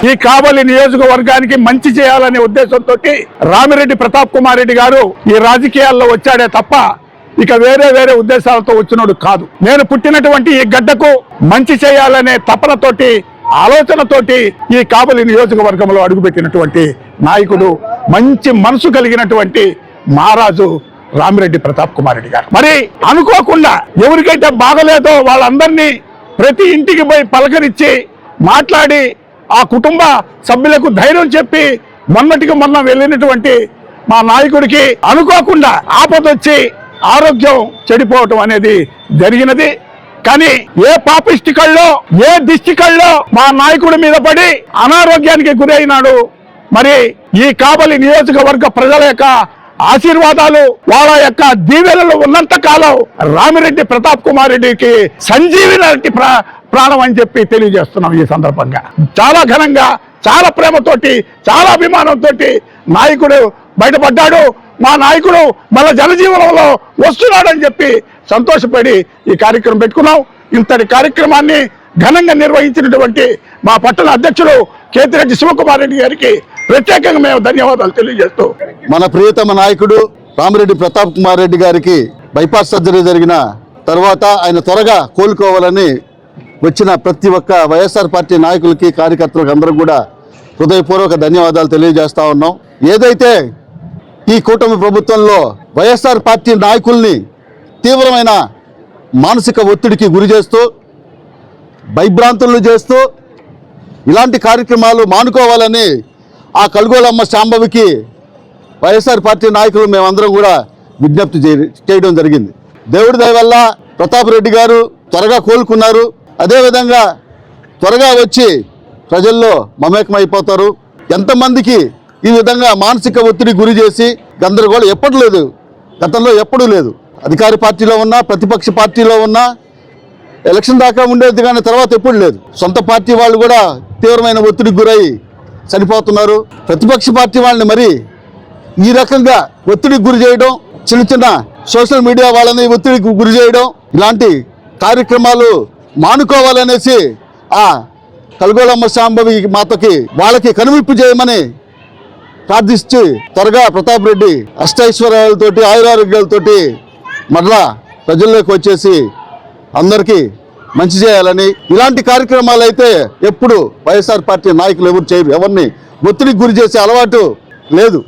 ఈ కావలి నియోజకవర్గానికి మంచి చేయాలనే ఉద్దేశంతో రామిరెడ్డి ప్రతాప్ కుమార్ రెడ్డి గారు ఈ రాజకీయాల్లో వచ్చాడే తప్ప ఇక వేరే ఉద్దేశాలతో వచ్చినోడు కాదు. నేను పుట్టినటువంటి ఈ గడ్డకు మంచి చేయాలనే తపనతోటి ఆలోచనతోటి ఈ కావలి నియోజకవర్గంలో అడుగుపెట్టినటువంటి నాయకుడు, మంచి మనసు కలిగినటువంటి మహారాజు రామిరెడ్డి ప్రతాప్ కుమార్ రెడ్డి గారు. మరి అనుకోకుండా ఎవరికైతే బాగలేదో వాళ్ళందరినీ ప్రతి ఇంటికి పోయి పలకరించి మాట్లాడి ఆ కుటుంబ సభ్యులకు ధైర్యం చెప్పి మొన్నటికి మొన్న వెళ్ళినటువంటి మా నాయకుడికి అనుకోకుండా ఆపదొచ్చి ఆరోగ్యం చెడిపోవటం అనేది జరిగినది. కానీ ఏ పాపిష్టి కళ్ళో ఏ దిష్టి కళ్ళో మా నాయకుడి మీద పడి అనారోగ్యానికి గురైనాడు. మరి ఈ కావలి నియోజకవర్గ ప్రజల యొక్క ఆశీర్వాదాలు, వాళ్ళ యొక్క దీవెనలు ఉన్నంత కాలం రామిరెడ్డి ప్రతాప్ కుమార్ రెడ్డికి సంజీవిని ప్రాణం అని చెప్పి తెలియజేస్తున్నాం. ఈ సందర్భంగా చాలా ఘనంగా, చాలా ప్రేమతోటి, చాలా అభిమానంతో నాయకుడు బయటపడ్డాడు. మా నాయకుడు మళ్ళా జనజీవనంలో వస్తున్నాడని చెప్పి సంతోషపడి ఈ కార్యక్రమం పెట్టుకున్నాం. ఇంతటి కార్యక్రమాన్ని ఘనంగా నిర్వహించినటువంటి మా పట్టణ అధ్యక్షుడు కేతిరెడ్డి శివకుమార్ రెడ్డి గారికి ప్రత్యేకంగా మేము ధన్యవాదాలు తెలియజేస్తూ, మన ప్రియతమ నాయకుడు రామిరెడ్డి ప్రతాప్ కుమార్ రెడ్డి గారికి బైపాస్ సర్జరీ జరిగిన తర్వాత ఆయన త్వరగా కోలుకోవాలని వచ్చిన ప్రతి ఒక్క వైఎస్ఆర్ పార్టీ నాయకులకి, కార్యకర్తలకు అందరూ కూడా హృదయపూర్వక ధన్యవాదాలు తెలియజేస్తా ఉన్నాం. ఏదైతే ఈ కూటమి ప్రభుత్వంలో వైఎస్ఆర్ పార్టీ నాయకుల్ని తీవ్రమైన మానసిక ఒత్తిడికి గురి చేస్తూ, భయభ్రాంతులను చేస్తూ ఇలాంటి కార్యక్రమాలు మానుకోవాలని ఆ కలుగోలమ్మ శాంభవికి వైఎస్ఆర్ పార్టీ నాయకులు మేమందరం కూడా విజ్ఞప్తి చేయడం జరిగింది. దేవుడి దయ వల్ల ప్రతాప్ రెడ్డి గారు త్వరగా కోలుకున్నారు. అదేవిధంగా త్వరగా వచ్చి ప్రజల్లో మమేకమైపోతారు. ఎంతమందికి ఈ విధంగా మానసిక ఒత్తిడి గురి చేసి గందరగోళం ఎప్పటి లేదు, గతంలో ఎప్పుడూ లేదు. అధికార పార్టీలో ఉన్నా, ప్రతిపక్ష పార్టీలో ఉన్నా ఎలక్షన్ దాకా ఉండేది, కానీ తర్వాత ఎప్పుడు లేదు. సొంత పార్టీ వాళ్ళు కూడా తీవ్రమైన ఒత్తిడికి గురై చనిపోతున్నారు. ప్రతిపక్ష పార్టీ వాళ్ళని మరి ఈ రకంగా ఒత్తిడికి గురి చేయడం, చిన్న సోషల్ మీడియా వాళ్ళని ఒత్తిడికి గురి చేయడం, ఇలాంటి కార్యక్రమాలు మానుకోవాలనేసి ఆ కలుగోలమ్మ శాంభవి మాతకి వాళ్ళకి కనువిప్పు చేయమని ప్రార్థించి త్వరగా ప్రతాప్ రెడ్డి అష్టైశ్వర్యాలతోటి, ఆయురారోగ్యాలతోటి మరలా ప్రజల్లోకి వచ్చేసి అందరికీ మంచి చేయాలని, ఇలాంటి కార్యక్రమాలు అయితే ఎప్పుడు వైఎస్ఆర్ పార్టీ నాయకులు ఎవరు చేయరు. ఎవరిని ఒత్తిడికి గురి చేసే అలవాటు లేదు.